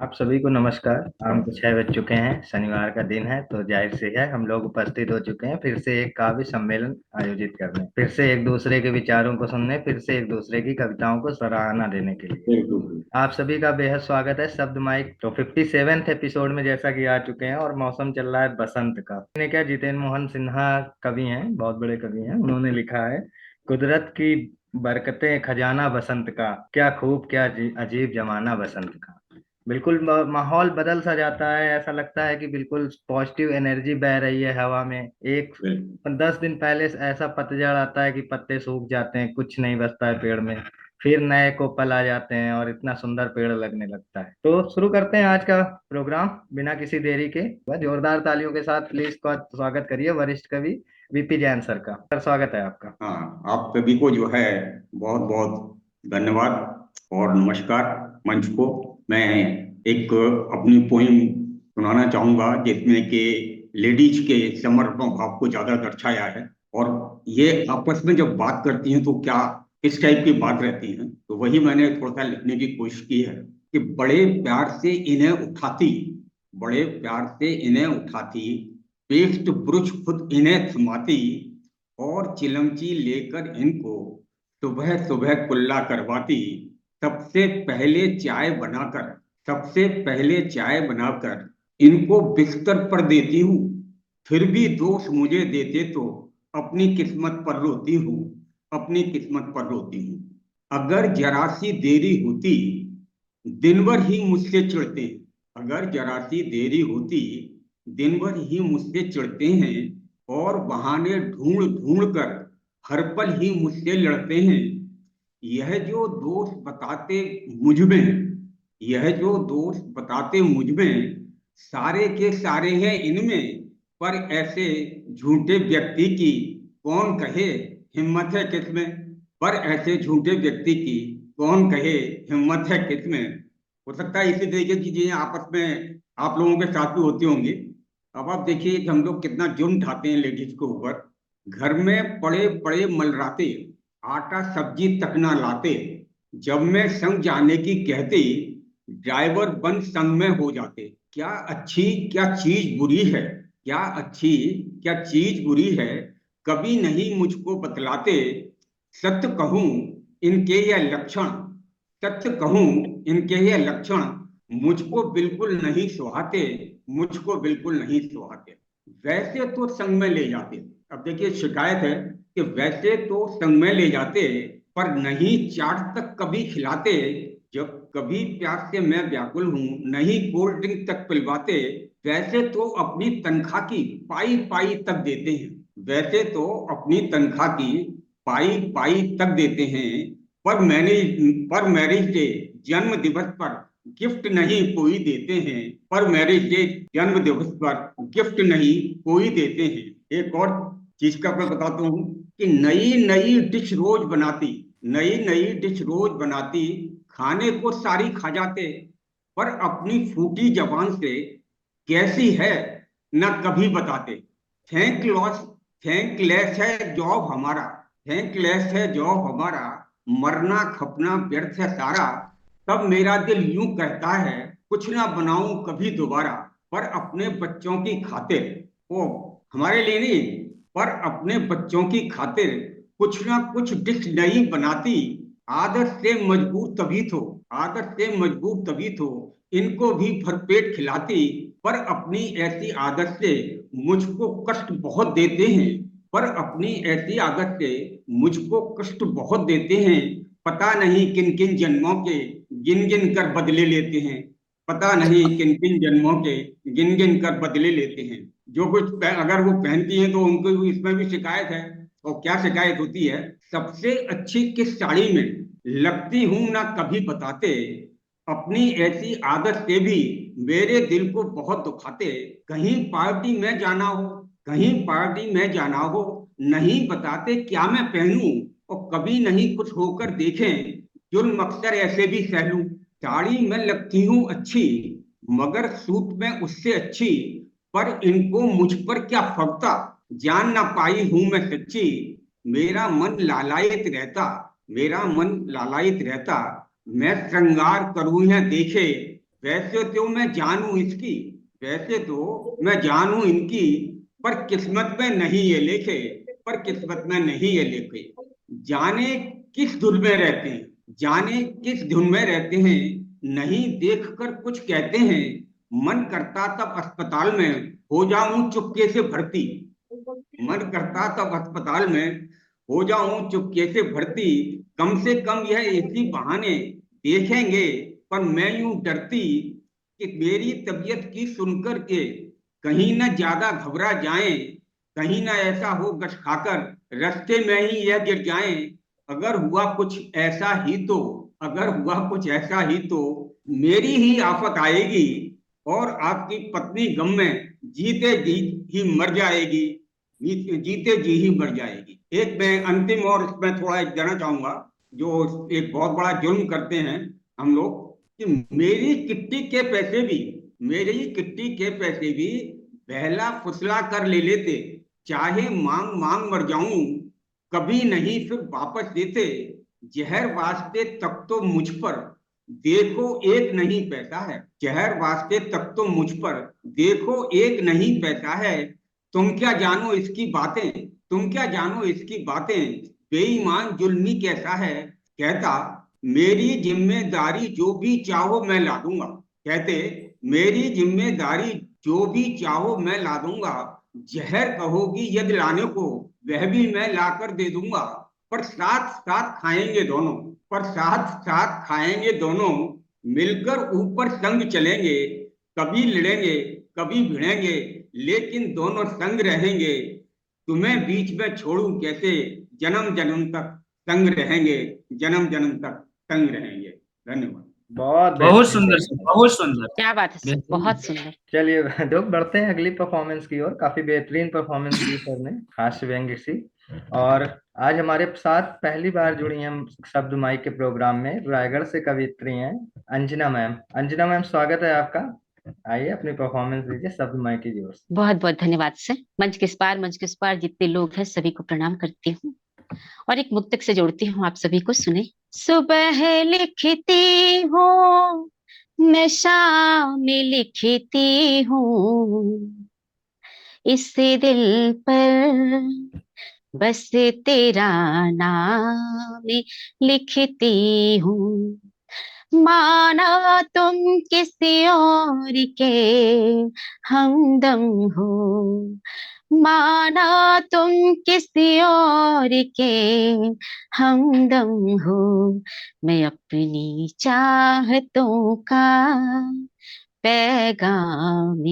आप सभी को नमस्कार। शाम को 6 बज चुके हैं। शनिवार का दिन है तो जाहिर से है हम लोग उपस्थित हो चुके हैं फिर से एक काव्य सम्मेलन आयोजित करने, फिर से एक दूसरे के विचारों को सुनने, फिर से एक दूसरे की कविताओं को सराहना देने के लिए बिल्कुल। आप सभी का बेहद स्वागत है। शब्द माइक तो 57th एपिसोड में जैसा कि आ चुके हैं और मौसम चल रहा है बसंत का। ने क्या, जितेंद्र मोहन सिन्हा कवि हैं, बहुत बड़े कवि हैं, उन्होंने लिखा है, कुदरत की बरकतें खजाना बसंत का, क्या खूब क्या अजीब जमाना बसंत का। बिल्कुल माहौल बदल सा जाता है, ऐसा लगता है कि बिल्कुल पॉजिटिव एनर्जी बह रही है हवा में। एक बिल्कुल। 10 दिन पहले से ऐसा पतझड़ आता है कि पत्ते सूख जाते हैं, कुछ नहीं बचता है पेड़ में, फिर नए कोपल आ जाते हैं और इतना सुंदर पेड़ लगने लगता है। तो शुरू करते हैं आज का प्रोग्राम बिना किसी देरी के। बस जोरदार तालियों के साथ प्लीज का स्वागत करिए वरिष्ठ कवि वीपी जैन सर का। सर स्वागत है आपका। हाँ, आप सभी को जो है बहुत बहुत धन्यवाद और नमस्कार। मंच को मैं एक अपनी पोइम सुनाना चाहूंगा जिसमें कि लेडीज के समर्पण भाव को ज्यादा दर्शाया है। और ये आपस में जब बात करती हैं तो क्या किस टाइप की बात रहती है, तो वही मैंने थोड़ा सा लिखने की कोशिश की है कि बड़े प्यार से इन्हें उठाती, पेस्ट ब्रुच खुद इन्हें थमाती, और चिलमची लेकर इनको सुबह सुबह कुल्ला करवाती। सबसे पहले चाय बनाकर सबसे पहले चाय बनाकर इनको बिस्तर पर देती हूँ। फिर भी दोष मुझे देते तो अपनी किस्मत पर रोती हूँ, अपनी किस्मत पर रोती हूँ। अगर जरा सी देरी होती दिन भर ही मुझसे चिढ़ते, अगर जरा सी देरी होती दिन भर ही मुझसे चिढ़ते हैं, और बहाने ढूंढ ढूंढ कर हर पल ही मुझसे लड़ते हैं। यह जो दोष बताते मुझ में यह जो दोष बताते मुझ में सारे के सारे हैं इनमें, पर ऐसे झूठे व्यक्ति की कौन कहे हिम्मत है किसमें, पर ऐसे झूठे व्यक्ति की कौन कहे हिम्मत है किसमें। हो सकता है इसी तरीके की चीजें आपस में आप लोगों के साथ भी होती होंगी। अब आप देखिए कि हम लोग कितना जुर्म ढाते हैं लेडीज के ऊपर। घर में पड़े पड़े मलराते, आटा सब्जी तक ना लाते, जब मैं संग जाने की कहती, ड्राइवर बन संग में हो जाते। क्या अच्छी क्या चीज बुरी है, क्या अच्छी क्या चीज बुरी है, कभी नहीं मुझको बतलाते। सत्य कहूं इनके ये लक्षण सत्य कहूं इनके ये लक्षण मुझको बिल्कुल नहीं सुहाते, मुझको बिल्कुल नहीं सुहाते। वैसे तो संग में ले जाते। अब देखिए शिकायत है कि वैसे तो संग में ले जाते, पर नहीं चाट तक कभी खिलाते। जब कभी प्यार से मैं व्याकुल हूं, नहीं कोल्ड ड्रिंक तक पिलवाते। वैसे तो अपनी तनख्वाह की पाई पाई तक देते हैं, वैसे तो अपनी तनख्वाह की पाई पाई तक देते हैं, पर मैरिज डे जन्म दिवस पर गिफ्ट नहीं कोई देते हैं, पर मैरिज डे जन्म दिवस पर गिफ्ट नहीं कोई देते हैं। एक और चीज का मैं बताता हूँ कि नई नई डिश रोज बनाती, नई नई डिश रोज बनाती, खाने को सारी खा जाते, पर अपनी फूटी जबान से कैसी है न कभी बताते। थैंक लॉस थैंकलेस है जॉब हमारा, थैंकलेस है जॉब हमारा, मरना खपना व्यर्थ है सारा। तब मेरा दिल यूं कहता है कुछ ना बनाऊं कभी दोबारा, पर अपने बच्चों की खातिर, ओ हमारे लिए नहीं, पर अपने बच्चों की खातिर कुछ ना कुछ डिश नई बनाती। आदत से मजबूर तभी तो आदत से मजबूर तभी तो इनको भी भरपेट खिलाती, पर अपनी ऐसी आदत से मुझको कष्ट बहुत देते हैं, पर अपनी ऐसी आदत से मुझको कष्ट बहुत देते हैं। पता नहीं किन किन जन्मों के गिन गिन कर बदले लेते हैं, पता नहीं किन किन जन्मों के गिन गिन कर बदले लेते हैं। जो कुछ अगर वो पहनती हैं तो उनको भी इसमें भी शिकायत है। और क्या शिकायत होती है, सबसे अच्छी किस साड़ी में लगती हूं ना कभी बताते। अपनी ऐसी आदत से भी मेरे दिल को बहुत दुखाते। कहीं पार्टी में जाना हो, कहीं पार्टी में जाना हो, नहीं बताते क्या मैं पहनूं, और कभी नहीं कुछ होकर देखें, जुल्म अक्सर ऐसे भी सह लूं। साड़ी में लगती हूँ अच्छी, मगर सूट में उससे अच्छी, पर इनको मुझ पर क्या फबता, जान ना पाई हूं मैं सच्ची। मेरा मन लालायित रहता, मेरा मन लालायित रहता, मैं श्रृंगार करूं या देखे, वैसे तो मैं जानूं इसकी, वैसे तो मैं जानूं इनकी, पर किस्मत में नहीं ये लिखे, पर किस्मत में नहीं ये लिखे। जाने किस धुन में रहते हैं, जाने किस धुन में रहते हैं, नहीं देखकर कुछ कहते हैं। मन करता तब अस्पताल में हो जाऊं चुपके से भर्ती, मन करता तब अस्पताल में हो जाऊं चुपके से भर्ती। कम से कम यह इसी बहाने देखेंगे, पर मैं यूं डरती कि मेरी तबीयत की सुनकर के कहीं न ज्यादा घबरा जाएं, कहीं ना ऐसा हो गश खाकर रास्ते में ही यह गिर जाएं। अगर हुआ कुछ ऐसा ही तो, अगर हुआ कुछ ऐसा ही तो मेरी ही आफत आएगी, और आपकी पत्नी गम में जीते जी ही मर जाएगी, जीते जी ही मर जाएगी। एक मैं अंतिम और इसमें थोड़ा एक देना चाहूंगा, जो एक बहुत बड़ा जुल्म करते हैं हम लोग, कि मेरी किट्टी के पैसे भी, मेरी किट्टी के पैसे भी बहला फुसला कर ले लेते, चाहे मांग मांग मर जाऊं, कभी नहीं फिर वापस देते। जहर वास्ते तक तो मुझ पर देखो एक नहीं पैसा है, जहर वास्ते तक तो मुझ पर देखो एक नहीं पैसा है। तुम क्या जानो इसकी बातें, तुम क्या जानो इसकी बातें, बेईमान जुल्मी कैसा है। कहता मेरी जिम्मेदारी जो भी चाहो मैं ला दूंगा, कहते मेरी जिम्मेदारी जो भी चाहो मैं ला दूंगा। जहर कहोगी यदि लाने को वह भी मैं लाकर दे दूंगा। पर साथ साथ खाएंगे दोनों, पर साथ साथ खाएंगे दोनों, मिलकर ऊपर संग चलेंगे। कभी लड़ेंगे कभी भिड़ेंगे, लेकिन दोनों संग रहेंगे। तुम्हें बीच में छोड़ूं कैसे, जन्म जन्म तक संग रहेंगे, जन्म जन्म तक संग रहेंगे। धन्यवाद। बहुत बहुत बेहतरीन सुंदर सर, बेहतरीन। बहुत सुंदर। क्या बात है सर, बेहतरीन। बहुत सुंदर। चलिए लोग बढ़ते हैं अगली परफॉर्मेंस की ओर। काफी बेहतरीन परफॉर्मेंस दी सर ने, हास्य व्यंग्य सी। और आज हमारे साथ पहली बार जुड़ी हैं शब्द माई के प्रोग्राम में, रायगढ़ से कवियत्री हैं अंजना मैम। अंजना मैम, स्वागत है आपका। आइए अपनी परफॉर्मेंस दीजिए शब्द माई की जोर से। बहुत बहुत धन्यवाद सर। मंच के इस पार, मंच के उस पार जितने लोग हैं सभी को प्रणाम करती हूँ और एक मुक्तक से जोड़ती हूँ, आप सभी को सुने। सुबह लिखती हूँ, मैं शाम लिखती हूँ, इस दिल पर बस तेरा नाम लिखती हूँ। माना तुम किसी और के हमदम हो, माना तुम किसी और के हमदम हो, मैं अपनी चाहतों का पैगाम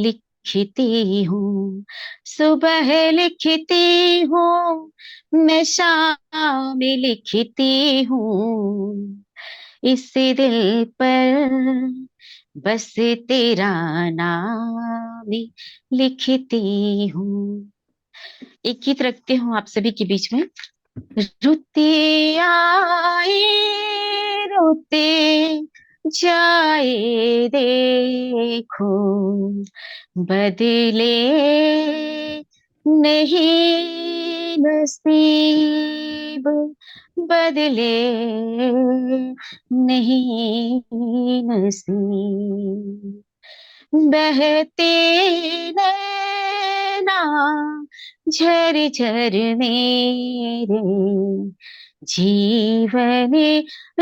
लिखती हूँ। सुबह लिखती हूँ, मैं शाम लिखती हूँ, इस दिल पर बस तेरा नाम लिखती हूँ। एक गीत रखती हूँ आप सभी के बीच में। रुते आए रोते जाए देखो, बदले नहीं नसीब, बदले नहीं नसीब। बहते नैना झर झर मेरे, जीवन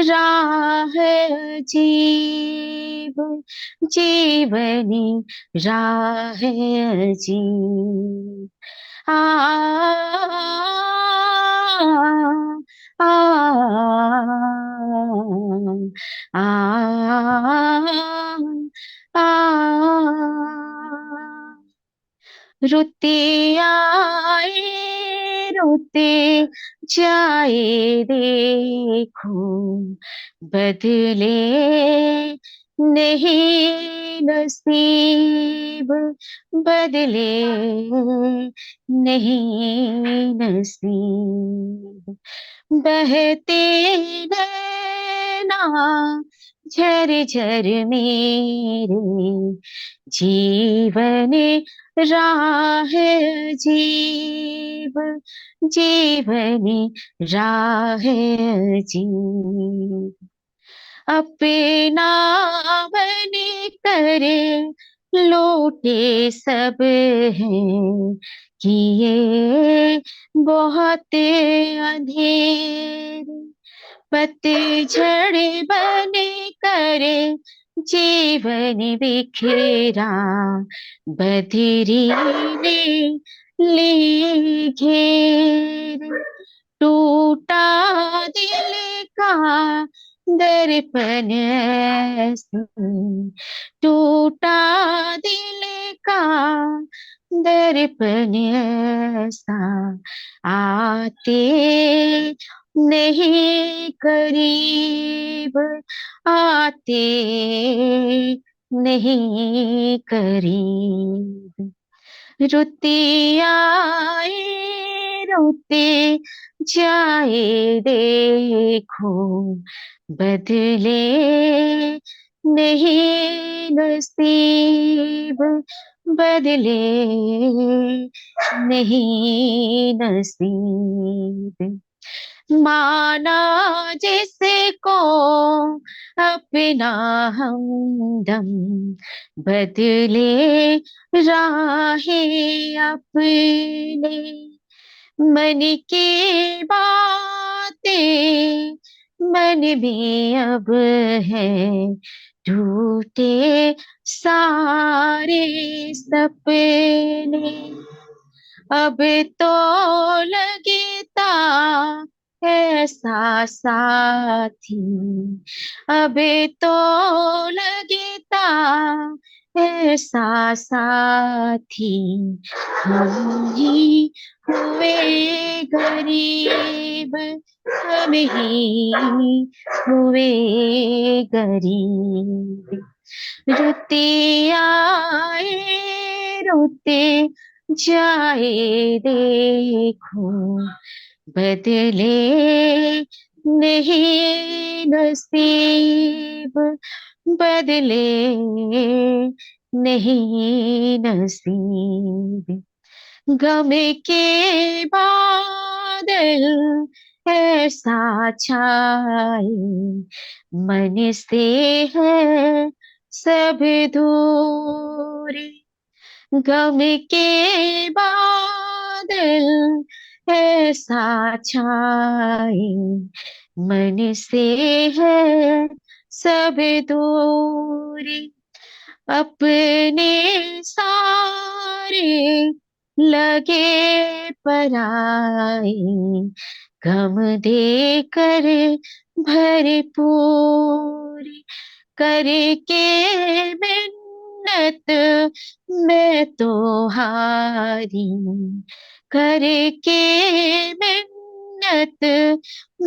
राह जीव, जीवन राह जीव। आ आ आ आ रुते आए रोते जाए देखो, बदले नहीं नसीब, बदले नहीं नसीब। बहते नैना झर झर मेरे, जीवन राह जीव, जीवन राह जीव। अपना बन करे लौटे सब हैं, किए बहुत अंधेर, पतझड़ बन करे जीवन बिखेरा, बदरी ने ली घेर, टूटा दिल का दर्पण ऐसे, टूटा दिल का दर्पण ऐसा, आते नहीं करीब, आते नहीं करीब, रुते आए रोते जाए देखो, बदले नहीं नसीब, बदले नहीं नसीब, माना जिसको अपना हमदम, बदले राहें अपने, मन की बातें मन में अब है, टूटे सारे सपने, अब तो लगता ऐसा साथी, अब तो लगता ऐसा साथी, हम ही हुए गरीब, हम ही हुए गरीब, रोते आए रोते जाए देखो, बदले नहीं नसीब, बदले नहीं नसीब, गम के बादल ऐसा छाए, मन से है सब दूरी, गम के बादल ऐसा छाए, मन से है सब दूरी, अपने सारे लगे पराए, गम देकर भरपूरी, करके मिन्नत मैं तो हारी, करके मिन्नत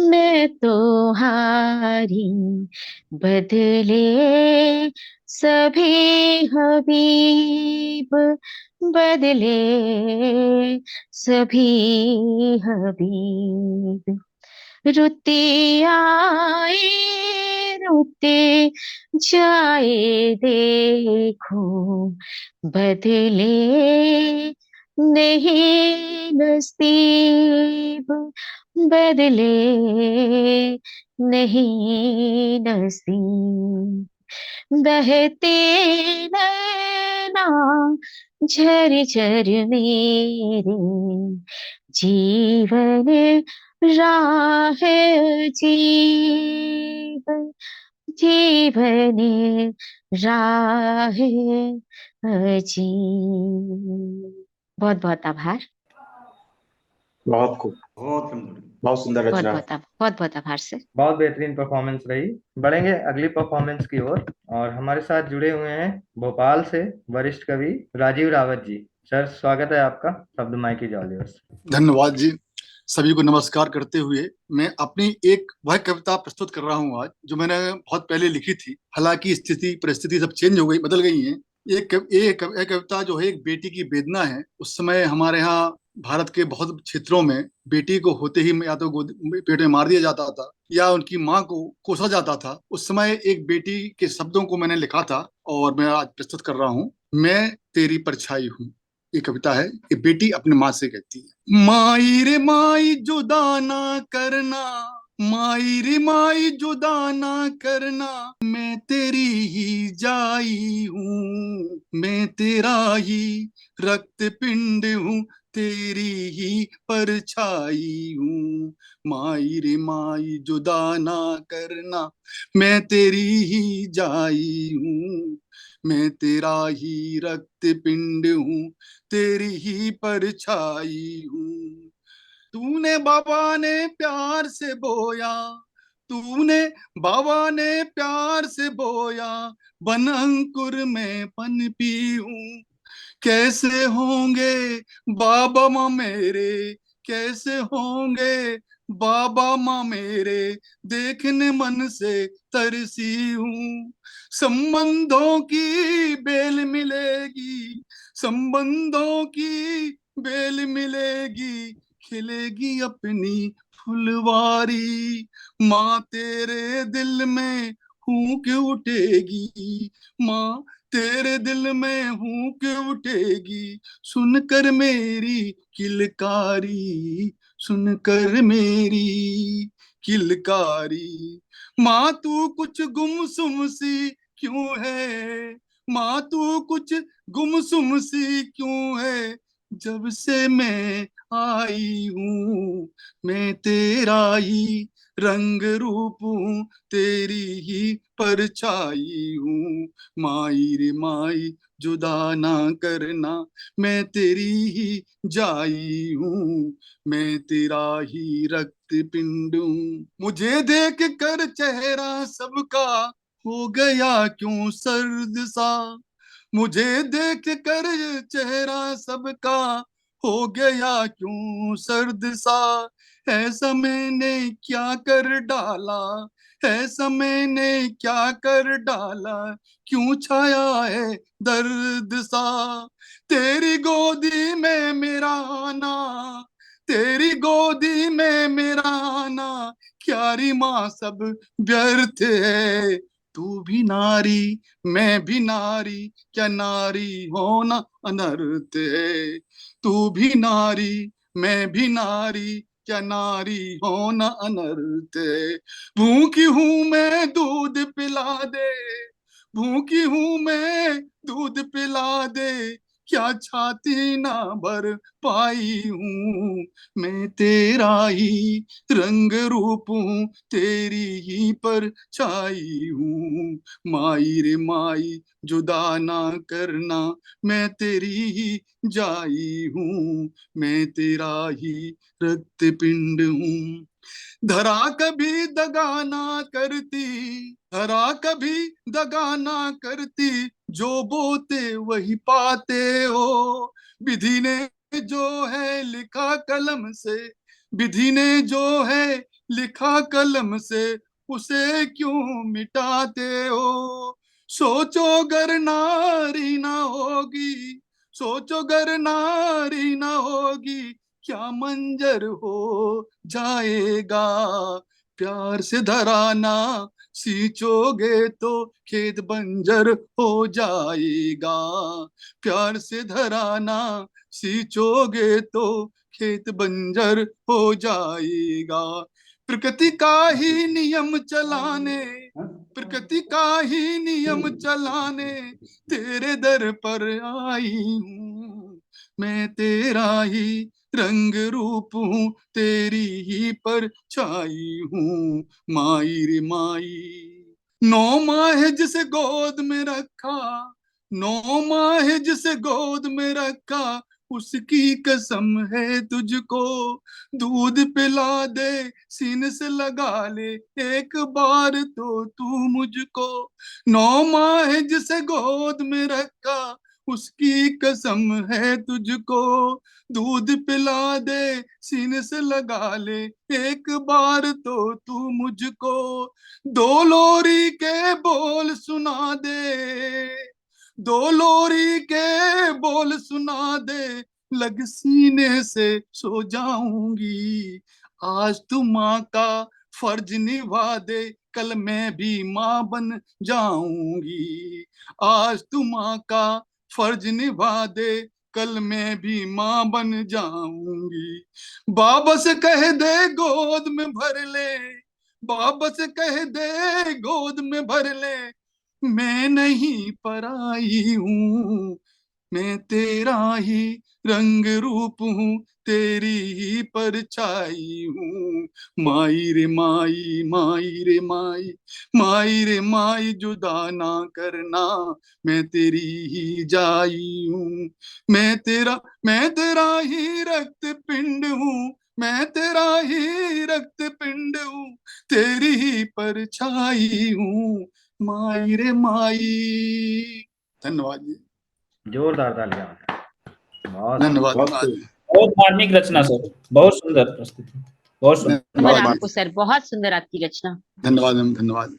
मैं तो हारी, बदले सभी हबीब, बदले सभी हबीब, रुते आए रोते जाए देखो, बदले नहीं नसीब, बदले नहीं नसीब, बहते नैना झरझर मेरे, जीवन राह जीवन, जीवन राह अजीब। बहुत बहुत आभार। बहुत खूब, बहुत सुंदर। बहुत सुंदर बहुत रचना। बहुत बहुत आभार सर। बहुत बेहतरीन परफॉर्मेंस रही। बढ़ेंगे अगली परफॉर्मेंस की ओर और हमारे साथ जुड़े हुए हैं भोपाल से वरिष्ठ कवि राजीव रावत जी। सर स्वागत है आपका शब्द माइकी जॉलियर्स। धन्यवाद जी। सभी को नमस्कार करते हुए मैं अपनी एक वह कविता प्रस्तुत कर रहा हूँ आज जो मैंने बहुत पहले लिखी थी। हालांकि स्थिति परिस्थिति सब चेंज हो गई, बदल गई हैं। ये कविता जो है एक बेटी की वेदना है। उस समय हमारे यहाँ भारत के बहुत क्षेत्रों में बेटी को होते ही या तो पेट में मार दिया जाता था या उनकी माँ को कोसा जाता था। उस समय एक बेटी के शब्दों को मैंने लिखा था और मैं आज प्रस्तुत कर रहा हूँ। मैं तेरी परछाई हूँ। ये कविता है। ये बेटी अपनी माँ से कहती है, माई रे माई जुदा ना करना, माई रे माई जुदा ना करना, मैं तेरी ही जाई हूँ, मैं तेरा ही रक्त पिंड हूँ, तेरी ही परछाई हूँ। माई रे माई जुदा ना करना, मैं तेरी ही जाई हूँ, मैं तेरा ही रक्त पिंड हूँ, तेरी ही परछाई हूँ। तूने बाबा ने प्यार से बोया, तूने बाबा ने प्यार से बोया, बन अंकुर में पनपी हूँ। कैसे होंगे बाबा माँ मेरे, कैसे होंगे बाबा माँ मेरे, देखने मन से तरसी हूँ। संबंधों की बेल मिलेगी, संबंधों की बेल मिलेगी, खिलेगी अपनी फुलवारी। माँ तेरे दिल में हूँ के उठेगी, माँ तेरे दिल में हूँ के उठेगी, सुनकर मेरी किलकारी, सुनकर मेरी किलकारी। माँ तू कुछ गुमसुम सी क्यों है, माँ तू कुछ गुमसुम सी क्यों है, जब से मैं आई हूँ, मैं तेरा ही रंग रूप हूँ, तेरी ही परछाई हूँ। माई रे माई जुदा ना करना, मैं तेरी ही जाई हूँ, मैं तेरा ही रक्त पिंड हूँ। मुझे देख कर चेहरा सबका हो गया क्यों सर्द सा, मुझे देख कर चेहरा सबका हो गया क्यों सर्द सा। ऐसा मैंने क्या कर डाला, ऐसा मैंने क्या कर डाला, क्यों छाया है दर्द सा। तेरी गोदी में मेरा आना, तेरी गोदी में मेरा आना, क्यारी माँ सब व्यर्थ है। तू भी नारी मैं भी नारी, क्या नारी होना अनर्थ है। तू भी नारी मैं भी नारी, क्या नारी होना अनर्थ है। भूखी हूं मैं दूध पिला दे, भूखी हूं मैं दूध पिला दे, क्या छाती ना भर पाई हूँ, मैं तेरा ही रंग रूप हूँ, तेरी ही परछाई हूँ। माई रे माई जुदा ना करना, मैं तेरी ही जाई हूँ, मैं तेरा ही रक्त पिंड हूँ। धरा कभी दगा ना करती, धरा कभी दगा ना करती, जो बोते वही पाते हो। विधि ने जो है लिखा कलम से, विधि ने जो है लिखा कलम से, उसे क्यों मिटाते हो। सोचो गर नारी ना होगी, सोचो गर नारी ना होगी, क्या मंजर हो जाएगा। प्यार से धराना सींचोगे तो खेत बंजर हो जाएगा। प्यार से धराना सींचोगे तो खेत बंजर हो जाएगा। प्रकृति का ही नियम चलाने, प्रकृति का ही नियम चलाने, तेरे दर पर आई हूँ, मैं तेरा ही रंग रूप हूँ, तेरी ही परछाई हूँ। माई रे माई 9 माह जिसे गोद में रखा, 9 माह जिसे गोद में रखा, उसकी कसम है तुझको, दूध पिला दे सीने से लगा ले एक बार तो तू मुझको। 9 माह जिसे गोद में रखा, उसकी कसम है तुझको, दूध पिला दे सीने से लगा ले एक बार तो तू मुझको। दो लोरी के बोल सुना दे, दो लोरी के बोल सुना दे, लग सीने से सो जाऊंगी। आज तू माँ का फर्ज निभा दे, कल मैं भी माँ बन जाऊंगी। आज तू माँ का फर्ज निभा दे, कल मैं भी माँ बन जाऊंगी। बाबा से कह दे गोद में भर ले, वापस कह दे गोद में भर ले, मैं नहीं पराई हूँ, मैं तेरा ही रंग रूप हूँ, तेरी ही परछाई हूँ। माई रे माई, माई रे माई, माई रे माई जुदा ना करना, मैं तेरी ही जाई हूँ। मैं तेरा ही रक्त पिंड हूँ, मैं तेरा ही रक्त पिंड हूँ, तेरी ही परछाई हूँ, माई रे माई। धन्यवाद जी। जोरदार तालियां। बहुत धन्यवाद। बहुत धन्यवाद। खूब। बहुत मार्मिक रचना सर, बहुत सुंदर प्रस्तुति, बहुत सुंदर। धन्यवाद धन्यवाद। आपको सर, बहुत सुंदर आपकी रचना। धन्यवाद।